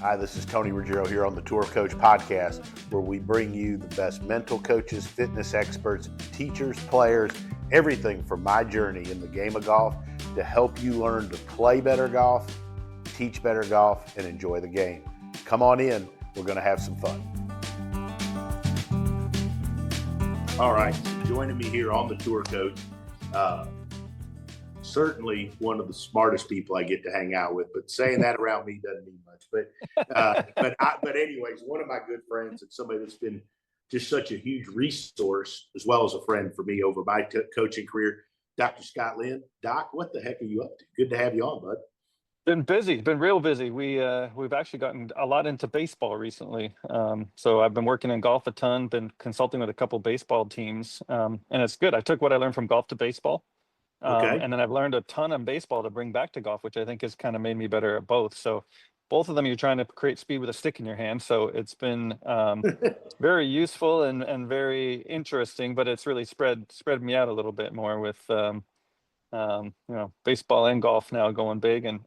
Hi, this is Tony Ruggiero here on the Tour Coach Podcast, where we bring you the best mental coaches, fitness experts, teachers, players, everything from my journey in the game of golf to help you learn to play better golf, teach better golf, and enjoy the game. Come on in, we're going to have some fun. All right, joining me here on the Tour Coach, certainly one of the smartest people I get to hang out with, but saying that around me doesn't mean much. But anyways, one of my good friends and somebody that's been just such a huge resource as well as a friend for me over my coaching career, Dr. Scott Lynn. Doc, what the heck are you up to? Good to have you on, bud. Been busy, been real busy. We've actually gotten a lot into baseball recently. So I've been working in golf a ton, been consulting with a couple baseball teams, and it's good. I took what I learned from golf to baseball. Okay. And then I've learned a ton on baseball to bring back to golf, which I think has kind of made me better at both. So both of them, you're trying to create speed with a stick in your hand. So it's been very useful and very interesting, but it's really spread me out a little bit more with baseball and golf now going big. And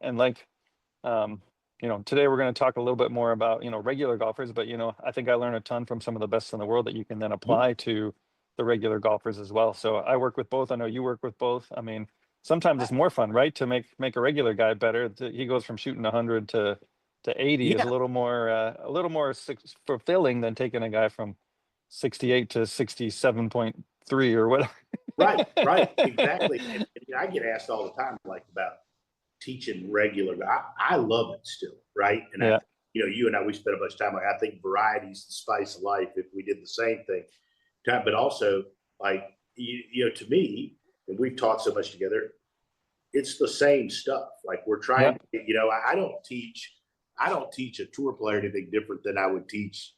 today we're going to talk a little bit more about, regular golfers, but, I think I learned a ton from some of the best in the world that you can then apply to the regular golfers as well. So I work with both. I know you work with both. I mean, sometimes it's more fun, right? To make a regular guy better. He goes from shooting 100 to 80 is a little more fulfilling than taking a guy from 68 to 67.3 or whatever. Right, exactly. And I get asked all the time, like, about teaching regular. I love it still, right? And yeah. You and I, we spent a bunch of time. Like, I think variety is the spice of life. If we did the same thing, but also, like, to me, and we've taught so much together, it's the same stuff. Like, we're trying to, I don't teach a tour player anything different than I would teach,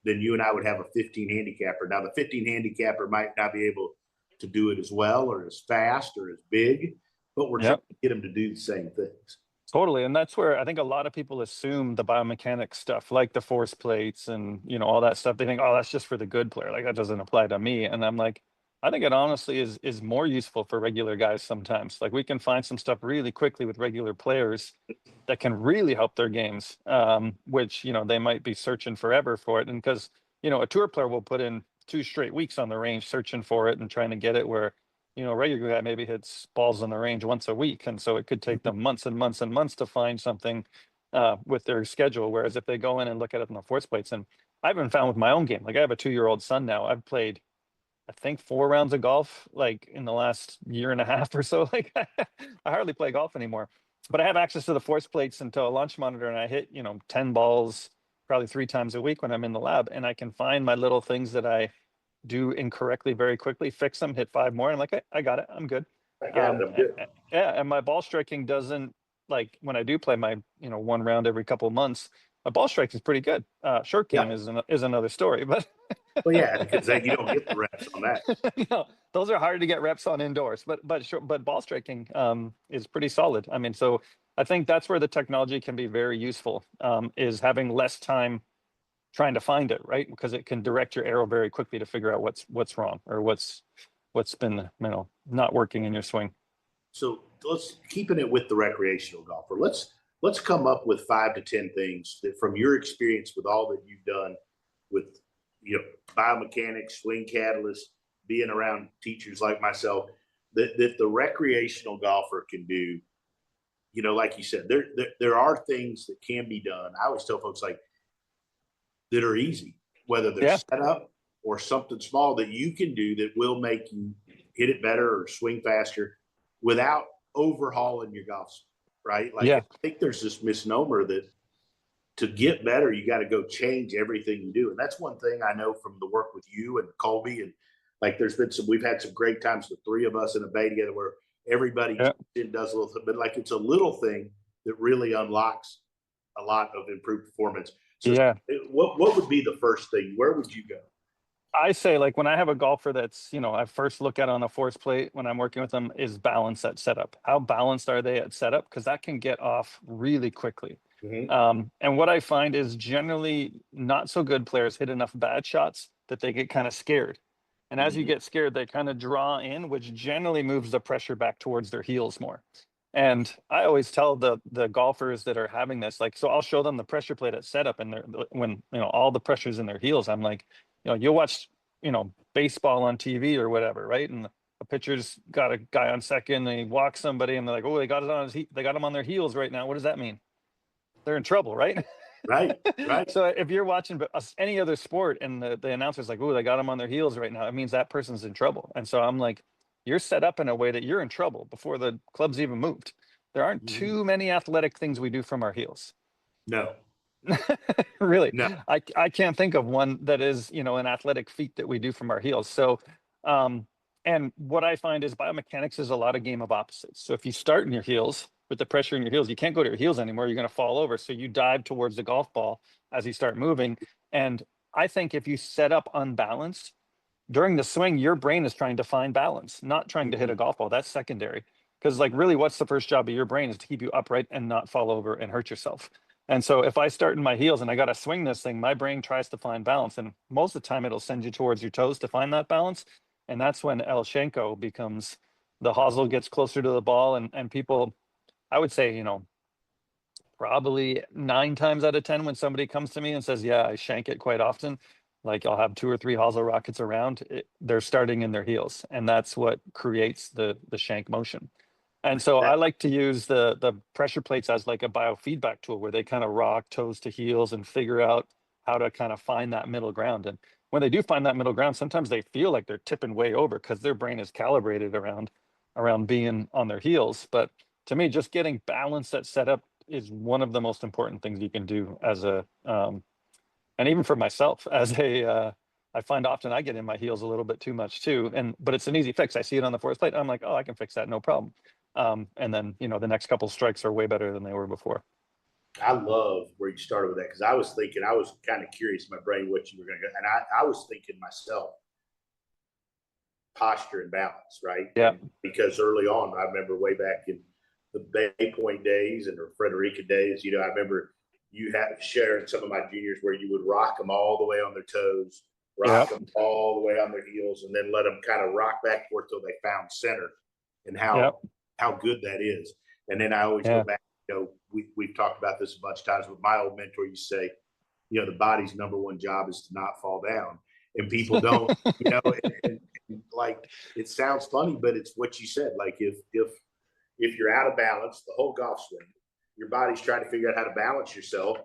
than you and I would have a 15 handicapper. Now, the 15 handicapper might not be able to do it as well or as fast or as big, but we're trying to get them to do the same things. Totally. And that's where I think a lot of people assume the biomechanics stuff, like the force plates and, all that stuff. They think, oh, that's just for the good player. Like, that doesn't apply to me. And I'm like, I think it honestly is more useful for regular guys sometimes. Like, we can find some stuff really quickly with regular players that can really help their games, which, they might be searching forever for it. And because, a tour player will put in 2 straight weeks on the range searching for it and trying to get it, where a regular guy maybe hits balls on the range once a week. And so it could take them months and months and months to find something with their schedule. Whereas if they go in and look at it on the force plates, and I've been found with my own game, like, I have a 2-year-old son now. I've played, I think, 4 rounds of golf, like, in the last year and a half or so. Like, I hardly play golf anymore, but I have access to the force plates and to a launch monitor, and I hit, 10 balls probably 3 times a week when I'm in the lab, and I can find my little things that I do incorrectly very quickly, fix them, hit 5 more, and like, I got it, I'm good. I'm good. Yeah, and my ball striking doesn't, like, when I do play my 1 round every couple of months, my ball strike is pretty good. Short game is another story, but well, yeah, because you don't get the reps on that. No, those are hard to get reps on indoors, but ball striking is pretty solid. I mean, so I think that's where the technology can be very useful, is having less time trying to find it, right? Because it can direct your arrow very quickly to figure out what's wrong or what's been not working in your swing. So let's keeping it with the recreational golfer. Let's come up with 5 to 10 things that, from your experience with all that you've done with biomechanics, swing catalyst, being around teachers like myself, that the recreational golfer can do. Like you said, there are things that can be done. I always tell folks, like, that are easy, whether they're set up or something small that you can do that will make you hit it better or swing faster without overhauling your golf swing, right? Like, I think there's this misnomer that to get better, you got to go change everything you do. And that's one thing I know from the work with you and Colby. And, like, we've had some great times, the 3 of us in a bay together, where everybody does a little thing, but, like, it's a little thing that really unlocks a lot of improved performance. So what would be the first thing? Where would you go? I say, like, when I have a golfer that's, I first look at on a force plate when I'm working with them is balance at setup. How balanced are they at setup? Because that can get off really quickly. And what I find is generally not so good players hit enough bad shots that they get kind of scared. And as you get scared, they kind of draw in, which generally moves the pressure back towards their heels more. And I always tell the golfers that are having this, like, so I'll show them the pressure plate at setup, and they're when all the pressure's in their heels. I'm like, you'll watch baseball on TV or whatever, right? And a pitcher's got a guy on second, and he walks somebody, and they're like, oh, they got it on they got him on their heels right now. What does that mean? They're in trouble, right? Right. So if you're watching any other sport and the announcer's like, oh, they got them on their heels right now, it means that person's in trouble. And so I'm like, you're set up in a way that you're in trouble before the club's even moved. There aren't too many athletic things we do from our heels. No. Really. No. I can't think of one that is, an athletic feat that we do from our heels. So, and what I find is biomechanics is a lot of game of opposites. So if you start in your heels with the pressure in your heels, you can't go to your heels anymore. You're going to fall over. So you dive towards the golf ball as you start moving. And I think if you set up unbalanced during the swing, your brain is trying to find balance, not trying to hit a golf ball. That's secondary. Because like really what's the first job of your brain is to keep you upright and not fall over and hurt yourself. And so if I start in my heels and I got to swing this thing, my brain tries to find balance. And most of the time it'll send you towards your toes to find that balance. And that's when El Shenko becomes the hosel gets closer to the ball. And people, I would say, probably 9 times out of 10 when somebody comes to me and says, yeah, I shank it quite often. Like I'll have 2 or 3 hosel rockets around, they're starting in their heels. And that's what creates the shank motion. And so I like to use the pressure plates as like a biofeedback tool where they kind of rock toes to heels and figure out how to kind of find that middle ground. And when they do find that middle ground, sometimes they feel like they're tipping way over because their brain is calibrated around being on their heels. But to me, just getting balance at setup is one of the most important things you can do as a, and even for myself as a, I find often I get in my heels a little bit too much too. But it's an easy fix. I see it on the force plate. I'm like, oh, I can fix that. No problem. And then, the next couple strikes are way better than they were before. I love where you started with that because I was kind of curious in my brain what you were going to go. And I was thinking myself, posture and balance, right? Yeah. And because early on, I remember way back in the Bay Point days and the Frederica days, I remember you had sharing some of my juniors where you would rock them all the way on their toes, rock them all the way on their heels, and then let them kind of rock back forth till they found center, and how good that is. And then I always go back, we've talked about this a bunch of times with my old mentor. You say, the body's number one job is to not fall down. And people don't, and like, it sounds funny, but it's what you said. Like if you're out of balance, the whole golf swing, your body's trying to figure out how to balance yourself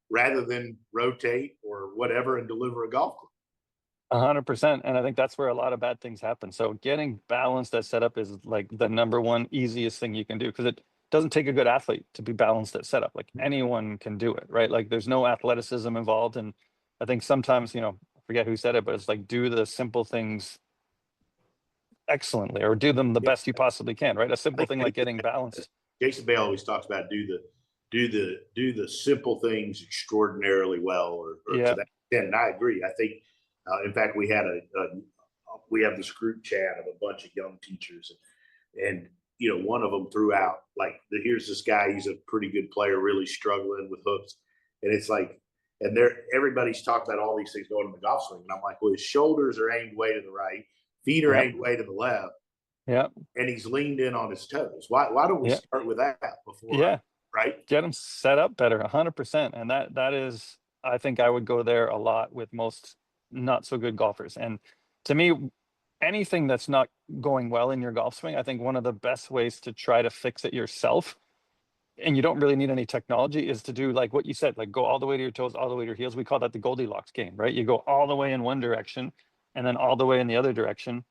rather than rotate or whatever and deliver a golf club. 100%. And I think that's where a lot of bad things happen. So getting balanced at setup is like the number one easiest thing you can do because it doesn't take a good athlete to be balanced at setup. Like anyone can do it, right? Like there's no athleticism involved. And I think sometimes, I forget who said it, but it's like do the simple things excellently or do them the best you possibly can, right? A simple thing like getting balanced. Jason Bale always talks about do the simple things extraordinarily well or to that extent. And I agree. I think in fact we had we have this group chat of a bunch of young teachers and one of them threw out like here's this guy, he's a pretty good player, really struggling with hooks, and it's like, and everybody's talking about all these things going in the golf swing, and I'm like, well, his shoulders are aimed way to the right, feet are aimed way to the left, and he's leaned in on his toes. Why don't we start with that before? Right, get them set up better. 100%. And that is, I think I would go there a lot with most not so good golfers. And to me, anything that's not going well in your golf swing, I think one of the best ways to try to fix it yourself, and you don't really need any technology, is to do like what you said, like go all the way to your toes, all the way to your heels. We call that the Goldilocks game, right? You go all the way in one direction and then all the way in the other direction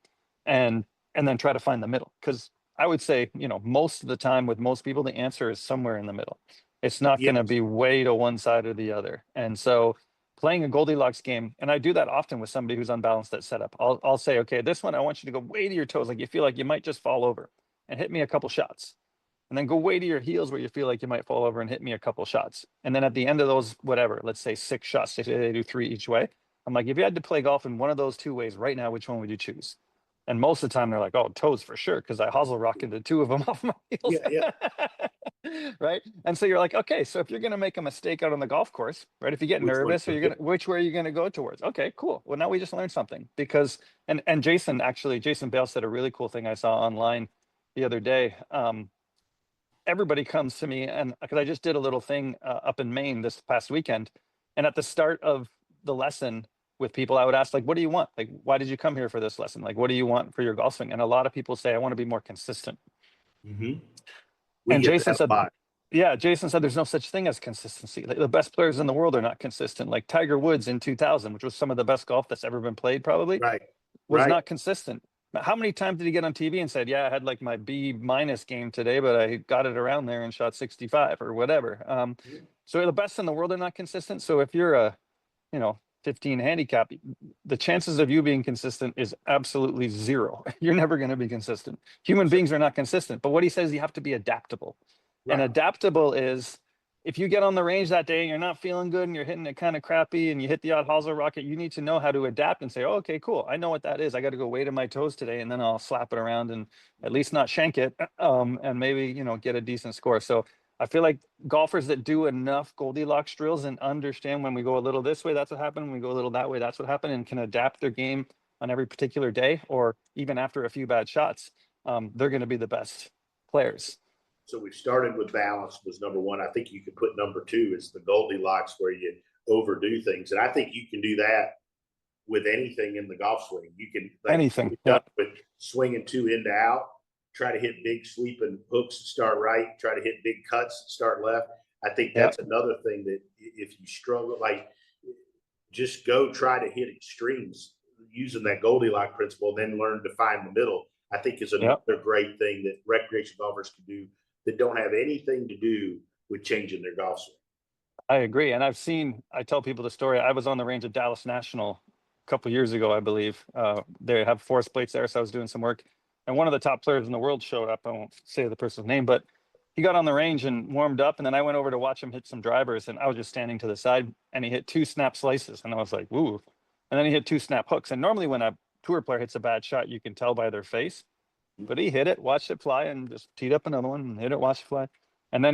and then try to find the middle. Because I would say, most of the time with most people, the answer is somewhere in the middle. It's not going to be way to one side or the other. And so playing a Goldilocks game, and I do that often with somebody who's unbalanced at setup. I'll say, okay, this one, I want you to go way to your toes. Like you feel like you might just fall over and hit me a couple shots. And then go way to your heels where you feel like you might fall over and hit me a couple shots. And then at the end of those, whatever, let's say 6 shots, if they do 3 each way. I'm like, if you had to play golf in one of those 2 ways right now, which one would you choose? And most of the time they're like, oh, toes for sure, because I hosel rocketed 2 of them off my heels. Right. And so you're like, okay, so if you're going to make a mistake out on the golf course, right? If you get nervous, or which way are you going to go towards? Okay, cool. Well, now we just learned something because, and Jason Bale said a really cool thing I saw online the other day. everybody comes to me, and because I just did a little thing up in Maine this past weekend, and at the start of the lesson with people, I would ask, like, what do you want? Like, why did you come here for this lesson? Like, what do you want for your golf swing? And a lot of people say, I want to be more consistent. We And get Jason that said, a lot. yeah, Jason said there's no such thing as consistency. Like, the best players in the world are not consistent. Like Tiger Woods in 2000, which was some of the best golf that's ever been played, probably, Right. was Right. not consistent. How many times did he get on TV and said, yeah, I had like my B- game today, but I got it around there and shot 65 or whatever. So the best in the world are not consistent. So if you're a, 15 handicap, the chances of you being consistent is absolutely zero. You're never going to be consistent. Human beings are not consistent. But what he says, you have to be adaptable. And Right. adaptable is, if you get on the range that day and you're not feeling good and you're hitting it kind of crappy and you hit the odd hosel rocket, you need to know how to adapt and say, oh, okay, cool. I know what that is. I got to go weight in my toes today, and then I'll slap it around and at least not shank it, and maybe, get a decent score. So I feel like golfers that do enough Goldilocks drills and understand when we go a little this way, that's what happened. When we go a little that way, that's what happened, and can adapt their game on every particular day, or even after a few bad shots, they're going to be the best players. So we started with balance was number one. I think you could put number two is the Goldilocks, where you overdo things. And I think you can do that with anything in the golf swing. You can, like, Anything. Yeah. with swinging two in to out, try to hit big sweeping hooks and start right, try to hit big cuts and start left. I think that's another thing that if you struggle, like, just go try to hit extremes using that Goldilocks principle, then learn to find the middle. I think is another great thing that recreational golfers can do that don't have anything to do with changing their golf swing. I agree. And I tell people the story. I was on the range at Dallas National a couple years ago, I believe. They have forest plates there, so I was doing some work. And one of the top players in the world showed up. I won't say the person's name, but he got on the range and warmed up. And then I went over to watch him hit some drivers, and I was just standing to the side, and he hit 2 snap slices. And I was like, woo. And then he hit 2 snap hooks. And normally when a tour player hits a bad shot, you can tell by their face. But he hit it, watched it fly, and just teed up another one and hit it, watched it fly. And then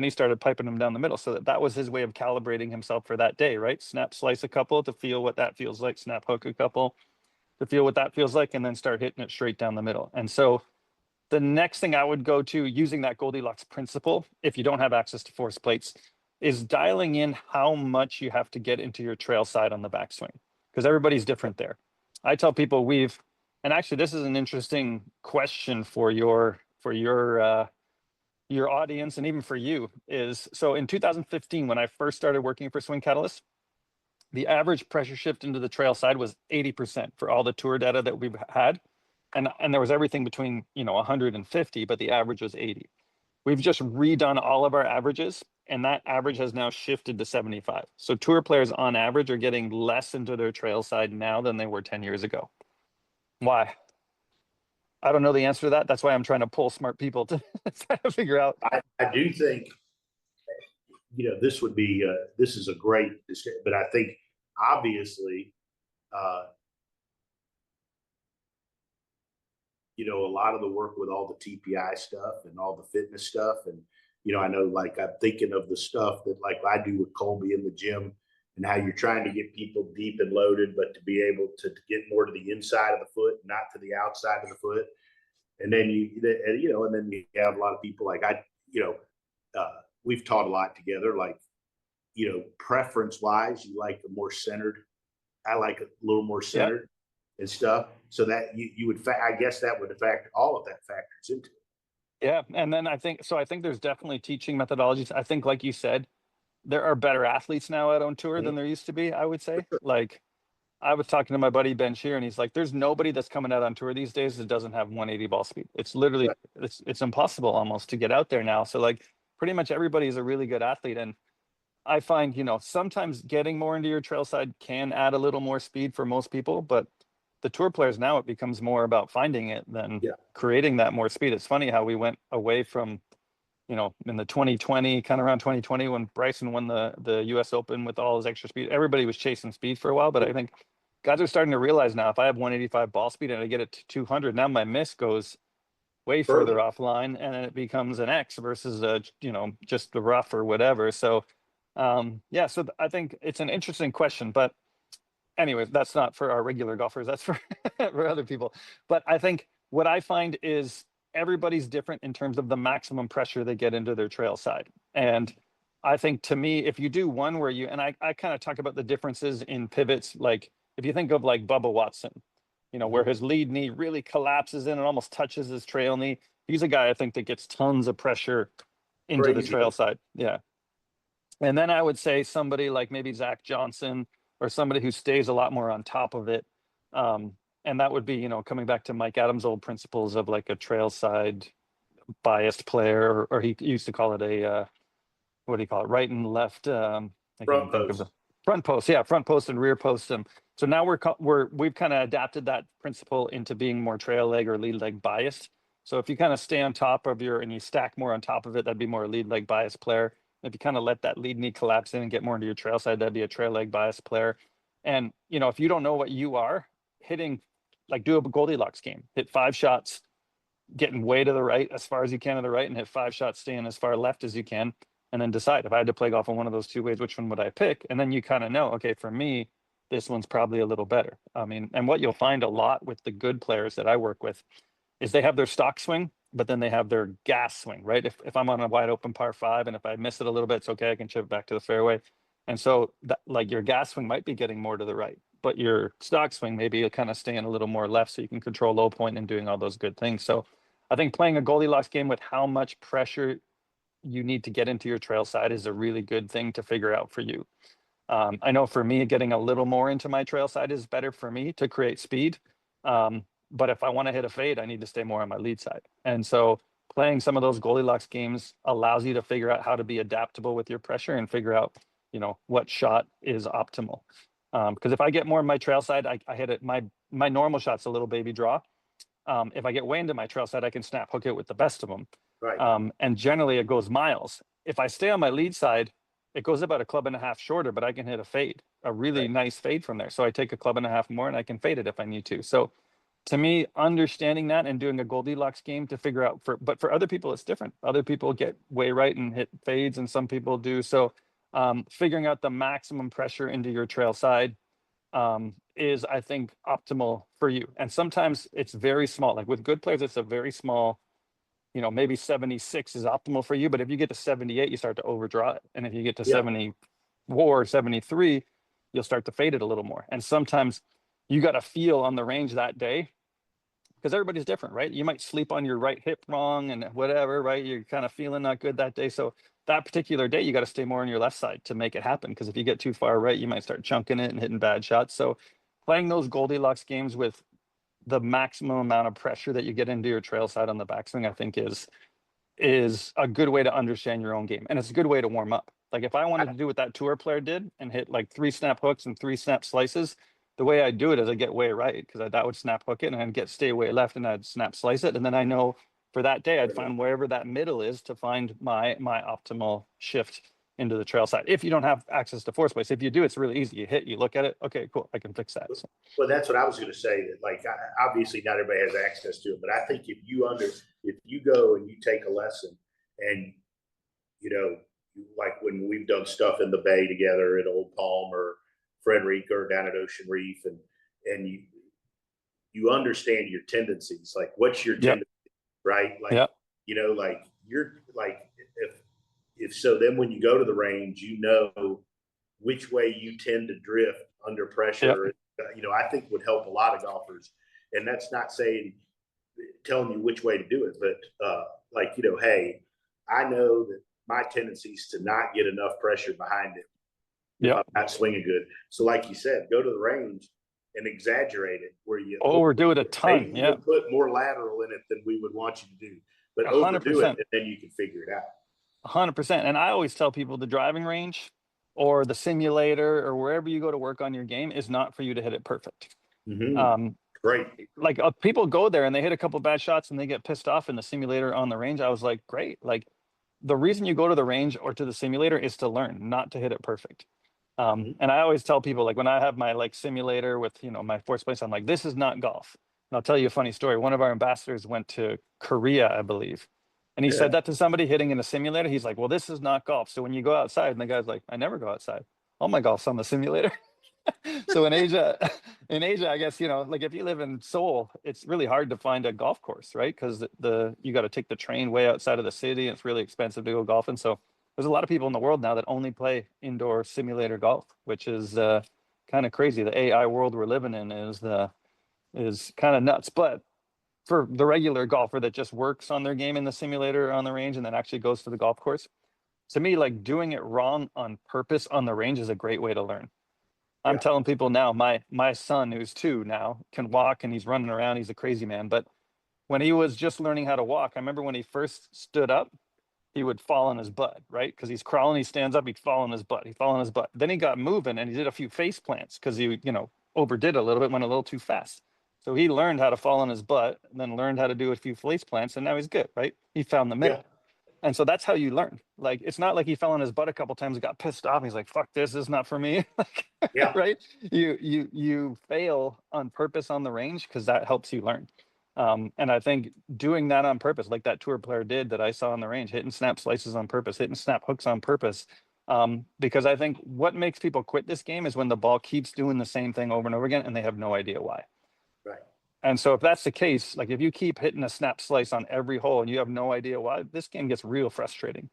he started piping them down the middle. So that was his way of calibrating himself for that day, right? Snap slice a couple to feel what that feels like, snap hook a couple to feel what that feels like, and then start hitting it straight down the middle. And so the next thing I would go to, using that Goldilocks principle, if you don't have access to force plates, is dialing in how much you have to get into your trail side on the backswing, because everybody's different there. I tell people and actually this is an interesting question for your audience, and even for you, is, so in 2015, when I first started working for Swing Catalyst, the average pressure shift into the trail side was 80% for all the tour data that we've had. And there was everything between, 150, but the average was 80. We've just redone all of our averages, and that average has now shifted to 75. So tour players on average are getting less into their trail side now than they were 10 years ago. Why? I don't know the answer to that. That's why I'm trying to pull smart people to try to figure out. I do think, this is a great discussion, but I think obviously, a lot of the work with all the TPI stuff and all the fitness stuff. And, I know, like, I'm thinking of the stuff that, like, I do with Colby in the gym, and how you're trying to get people deep and loaded, but to be able to get more to the inside of the foot, not to the outside of the foot. And then and then you have a lot of people like we've taught a lot together, like, preference wise, you like a more centered. I like a little more centered and stuff. So that you would, I guess that would affect all of that factors into it. Yeah. And then I think there's definitely teaching methodologies. I think, like you said, there are better athletes now out on tour than there used to be, I would say. Like, I was talking to my buddy Ben Shear, and he's like, there's nobody that's coming out on tour these days that doesn't have 180 ball speed. It's literally, it's impossible almost to get out there now. So, like, pretty much everybody is a really good athlete. And I find, sometimes getting more into your trail side can add a little more speed for most people, but the tour players now, it becomes more about finding it than creating that more speed. It's funny how we went away from, in the 2020, kind of around 2020, when Bryson won the US Open with all his extra speed, everybody was chasing speed for a while. But I think guys are starting to realize now, if I have 185 ball speed and I get it to 200, now my miss goes way further offline, and it becomes an X versus just the rough or whatever. So so I think it's an interesting question, but anyway, that's not for our regular golfers, that's for for other people. But I think what I find is, everybody's different in terms of the maximum pressure they get into their trail side. And I think, to me, if you do one where you, and I kind of talk about the differences in pivots, like if you think of like Bubba Watson, where his lead knee really collapses in and almost touches his trail knee. He's a guy I think that gets tons of pressure into the trail side. Yeah. And then I would say somebody like maybe Zach Johnson, or somebody who stays a lot more on top of it. And that would be, coming back to Mike Adams' old principles of like a trail side biased player, or he used to call it a, what do you call it? Right and left. I can't think of the front post. Yeah. Front post and rear post. So now we've kind of adapted that principle into being more trail leg or lead leg biased. So if you kind of stay on top of and you stack more on top of it, that'd be more a lead leg biased player. If you kind of let that lead knee collapse in and get more into your trail side, that'd be a trail leg biased player. And, if you don't know what you are, hitting, like, do a Goldilocks game, hit 5 shots, getting way to the right as far as you can to the right, and hit 5 shots staying as far left as you can. And then decide, if I had to play golf on one of those 2 ways, which one would I pick? And then you kind of know, okay, for me, this one's probably a little better. I mean, and what you'll find a lot with the good players that I work with is they have their stock swing, but then they have their gas swing, right? If I'm on a wide open par 5, and if I miss it a little bit, it's okay, I can chip it back to the fairway. And so that, like, your gas swing might be getting more to the right, but your stock swing, maybe you'll kind of staying a little more left, so you can control low point and doing all those good things. So I think playing a Goldilocks game with how much pressure you need to get into your trail side is a really good thing to figure out for you. I know for me, getting a little more into my trail side is better for me to create speed. But if I want to hit a fade, I need to stay more on my lead side. And so playing some of those Goldilocks games allows you to figure out how to be adaptable with your pressure and figure out, what shot is optimal. Because if I get more in my trail side, I hit it. My normal shot's a little baby draw. If I get way into my trail side, I can snap hook it with the best of them. Right. And generally it goes miles. If I stay on my lead side, it goes about a club and a half shorter, but I can hit a fade, a really nice fade from there. So I take a club and a half more and I can fade it if I need to. So to me, understanding that and doing a Goldilocks game to figure out but for other people, it's different. Other people get way right and hit fades, and some people do. So figuring out the maximum pressure into your trail side is, I think, optimal for you. And sometimes it's very small. Like with good players, it's a very small, maybe 76 is optimal for you. But if you get to 78, you start to overdraw it. And if you get to 74 or 73, you'll start to fade it a little more. And sometimes you got to feel on the range that day, because everybody's different, right? You might sleep on your right hip wrong and whatever, right? You're kind of feeling not good that day. So that particular day, you got to stay more on your left side to make it happen. Because if you get too far right, you might start chunking it and hitting bad shots. So playing those Goldilocks games with the maximum amount of pressure that you get into your trail side on the backswing, I think is a good way to understand your own game. And it's a good way to warm up. Like if I wanted to do what that tour player did and hit like 3 snap hooks and 3 snap slices, the way I do it is I get way right, because that would snap hook it, and I'd stay way left and I'd snap slice it. And then I know for that day, I'd find wherever that middle is to find my optimal shift into the trail side. If you don't have access to force plates, if you do, it's really easy. You hit, you look at it. Okay, cool. I can fix that. So. Well, that's what I was going to say. That, like, obviously not everybody has access to it, but I think if you go and you take a lesson, and like when we've done stuff in the Bay together at Old Palm or Frederica or down at Ocean Reef, and you understand your tendencies, like what's your tendency, right? Like, like you're like, if so, then when you go to the range, which way you tend to drift under pressure. I think would help a lot of golfers. And that's not telling you which way to do it, but hey, I know that my tendency is to not get enough pressure behind it. I'm not swinging good. So like you said, go to the range and exaggerate it where you overdo it a ton. You put more lateral in it than we would want you to do, but 100%. Overdo it, and then you can figure it out. 100%. And I always tell people the driving range or the simulator or wherever you go to work on your game is not for you to hit it perfect. Great. Like people go there and they hit a couple bad shots and they get pissed off in the simulator on the range. I was like, great. Like the reason you go to the range or to the simulator is to learn, not to hit it perfect. And I always tell people, like when I have my like simulator with, my force plates, I'm like, this is not golf. And I'll tell you a funny story. One of our ambassadors went to Korea, I believe. And he said that to somebody hitting in a simulator. He's like, well, this is not golf. So when you go outside, and the guy's like, I never go outside. All my golf's on the simulator. So in Asia, I guess, like if you live in Seoul, it's really hard to find a golf course, right? Because you got to take the train way outside of the city, and it's really expensive to go golfing. So there's a lot of people in the world now that only play indoor simulator golf, which is kind of crazy. The AI world we're living in is kind of nuts. But for the regular golfer that just works on their game in the simulator on the range and then actually goes to the golf course, to me, like doing it wrong on purpose on the range is a great way to learn. I'm Yeah. telling people now, my son, who's 2 now, can walk and he's running around. He's a crazy man. But when he was just learning how to walk, I remember when he first stood up, he would fall on his butt, right? Because he's crawling, he stands up, he'd fall on his butt, he'd fall on his butt. Then he got moving and he did a few face plants because he, overdid a little bit, went a little too fast. So he learned how to fall on his butt, and then learned how to do a few face plants, and now he's good, right? He found the middle. Yeah. And so that's how you learn. Like, it's not like he fell on his butt a couple times and got pissed off. And he's like, fuck this is not for me. Like, Yeah. right. You fail on purpose on the range because that helps you learn. And I think doing that on purpose, like that tour player did that I saw on the range, hitting snap slices on purpose, hitting snap hooks on purpose. Because I think what makes people quit this game is when the ball keeps doing the same thing over and over again and they have no idea why. Right. And so if that's the case, like if you keep hitting a snap slice on every hole and you have no idea why, this game gets real frustrating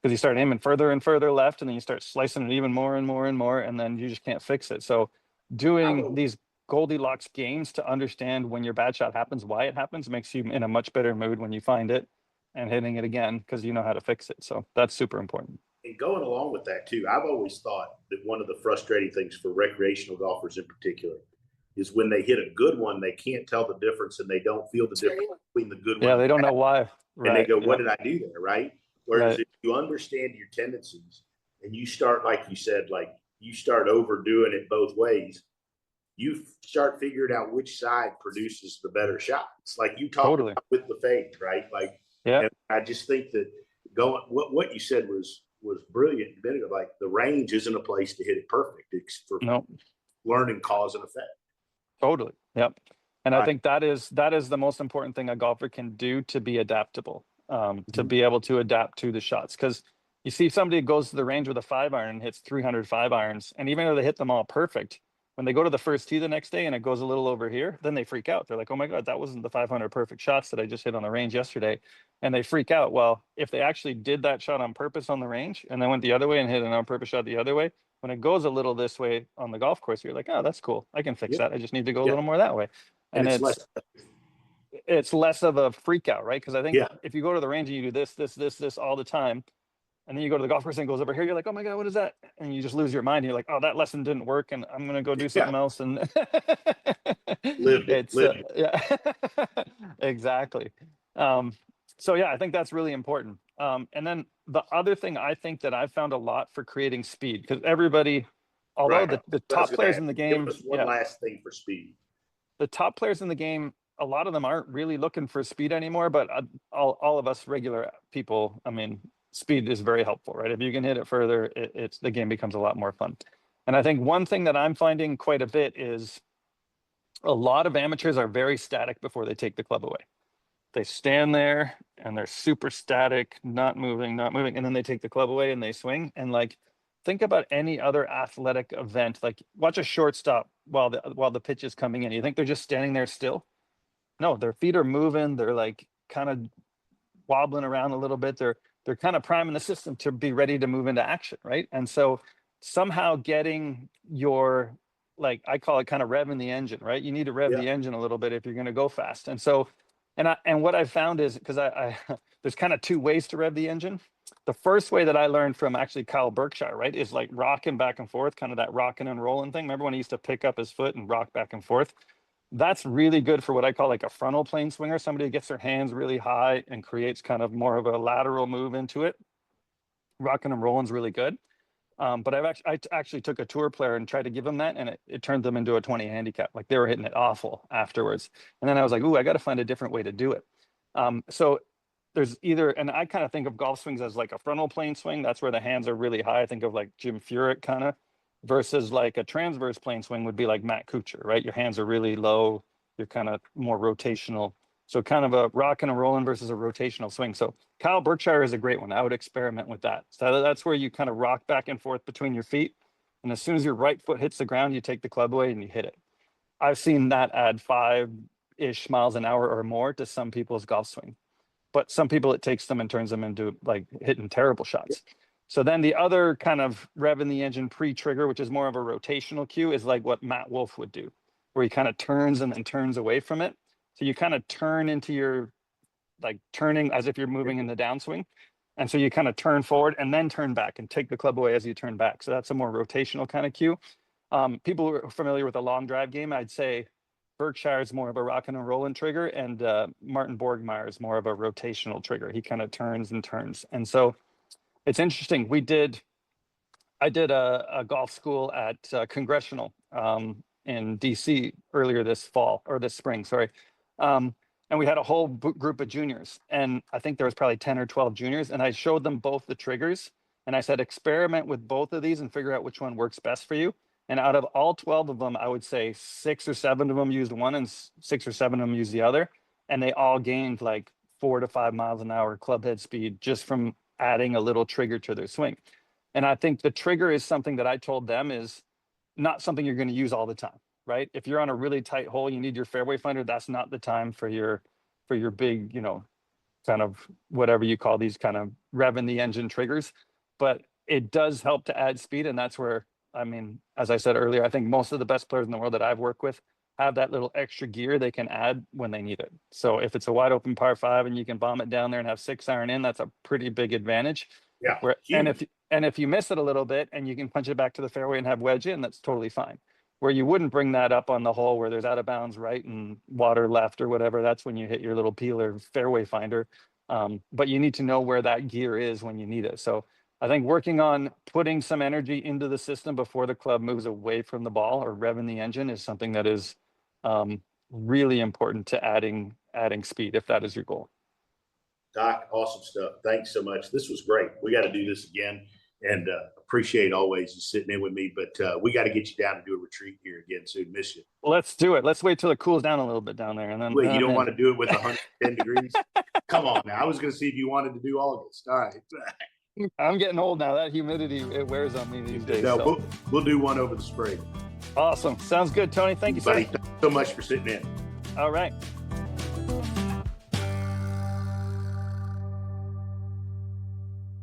because you start aiming further and further left, and then you start slicing it even more and more and more, and then you just can't fix it. So doing these Goldilocks games to understand when your bad shot happens, why it happens, makes you in a much better mood when you find it and hitting it again because you know how to fix it. So that's super important. And going along with that too, I've always thought that one of the frustrating things for recreational golfers in particular is when they hit a good one, they can't tell the difference and they don't feel the difference between the good one. Yeah, they don't know why. Right. And they go, what did I do there? Right. Whereas Right. if you understand your tendencies and you start, like you said, like you start overdoing it both ways, you start figuring out which side produces the better shots. Like you talked about with the fade, right? Like, yeah. I just think that what you said was brilliant a minute ago. Like the range isn't a place to hit it perfect. It's for learning cause and effect. Totally. Yep. And I think that is the most important thing a golfer can do to be adaptable, to be able to adapt to the shots. Because you see somebody goes to the range with a 5-iron and hits 300 5-irons, and even though they hit them all perfect, when they go to the first tee the next day and it goes a little over here, then they freak out. They're like, oh my God, that wasn't the 500 perfect shots that I just hit on the range yesterday. And they freak out. Well, if they actually did that shot on purpose on the range and then went the other way and hit an on purpose shot the other way, when it goes a little this way on the golf course, you're like, oh, that's cool. I can fix that. I just need to go a little more that way. And it's less of a freak out, right? Because I think if you go to the range and you do this all the time, and then you go to the golf course and it goes over here, you're like, oh my God, what is that? And you just lose your mind. You're like, oh, that lesson didn't work, and I'm gonna go do something else. And yeah, exactly. So yeah, I think that's really important. And then the other thing I think that I've found a lot for creating speed, because everybody, although the top players in the game, give us one last thing for speed. The top players in the game, a lot of them aren't really looking for speed anymore, but all of us regular people, I mean, speed is very helpful, right? If you can hit it further, the game becomes a lot more fun. And I think one thing that I'm finding quite a bit is a lot of amateurs are very static before they take the club away. They stand there and they're super static, not moving, and then they take the club away and they swing. And like, think about any other athletic event. Like, watch a shortstop while the pitch is coming in. You think they're just standing there still? No, their feet are moving. They're like kind of wobbling around a little bit. They're kind of priming the system to be ready to move into action, right? And so somehow getting your, like, I call it kind of revving the engine, right? You need to rev the engine a little bit if you're going to go fast. And so, and what I've found is, because I there's kind of 2 ways to rev the engine. The first way that I learned from actually Kyle Berkshire, right, is like rocking back and forth, kind of that rocking and rolling thing. Remember when he used to pick up his foot and rock back and forth? That's really good for what I call like a frontal plane swinger. Somebody who gets their hands really high and creates kind of more of a lateral move into it. Rocking and rolling is really good. But I actually took a tour player and tried to give them that, and it turned them into a 20 handicap. Like, they were hitting it awful afterwards. And then I was like, ooh, I got to find a different way to do it. So there's either, and I kind of think of golf swings as like a frontal plane swing. That's where the hands are really high. I think of like Jim Furyk kind of, versus like a transverse plane swing would be like Matt Kuchar, right? Your hands are really low. You're kind of more rotational. So kind of a rocking and rolling versus a rotational swing. So Kyle Berkshire is a great one. I would experiment with that. So that's where you kind of rock back and forth between your feet. And as soon as your right foot hits the ground, you take the club away and you hit it. I've seen that add 5-ish miles an hour or more to some people's golf swing. But some people, it takes them and turns them into like hitting terrible shots. So then the other kind of revving the engine pre-trigger, which is more of a rotational cue, is like what Matt Wolf would do, where he kind of turns and then turns away from it. So you kind of turn into your, like turning as if you're moving in the downswing. And so you kind of turn forward and then turn back and take the club away as you turn back. So that's a more rotational kind of cue. People who are familiar with a long drive game, I'd say Berkshire is more of a rocking and rolling trigger, and Martin Borgmeyer is more of a rotational trigger. He kind of turns and turns. And so it's interesting. I did a golf school at Congressional in DC earlier this spring, sorry. And we had a whole group of juniors, and I think there was probably 10 or 12 juniors, and I showed them both the triggers, and I said, experiment with both of these and figure out which one works best for you. And out of all 12 of them, I would say 6 or 7 of them used one and 6 or 7 of them used the other. And they all gained like 4 to 5 miles an hour club head speed just from adding a little trigger to their swing. And I think the trigger is something that I told them is not something you're going to use all the time, right? If you're on a really tight hole, you need your fairway finder. That's not the time for your big, kind of whatever you call these kind of revving the engine triggers. But it does help to add speed. And that's where, I mean, as I said earlier, I think most of the best players in the world that I've worked with have that little extra gear they can add when they need it. So if it's a wide open par 5 and you can bomb it down there and have 6 iron in, that's a pretty big advantage. Yeah. And if you miss it a little bit and you can punch it back to the fairway and have wedge in, that's totally fine. Where you wouldn't bring that up on the hole where there's out of bounds right and water left or whatever, that's when you hit your little peeler fairway finder. But you need to know where that gear is when you need it. So I think working on putting some energy into the system before the club moves away from the ball or revving the engine is something that is really important to adding speed, if that is your goal. Doc, awesome stuff. Thanks so much. This was great. We got to do this again, and appreciate always you sitting in with me, but we got to get you down to do a retreat here again soon. Miss you. Let's do it. Let's wait till it cools down a little bit down there. And then wait, you don't want to do it with 110 degrees? Come on now. I was going to see if you wanted to do August. All right. I'm getting old now. That humidity, it wears on me these days. No, so. we'll do one over the spring. Awesome. Sounds good, Tony. Thank you, buddy. sir. Thanks so much for sitting in. All right.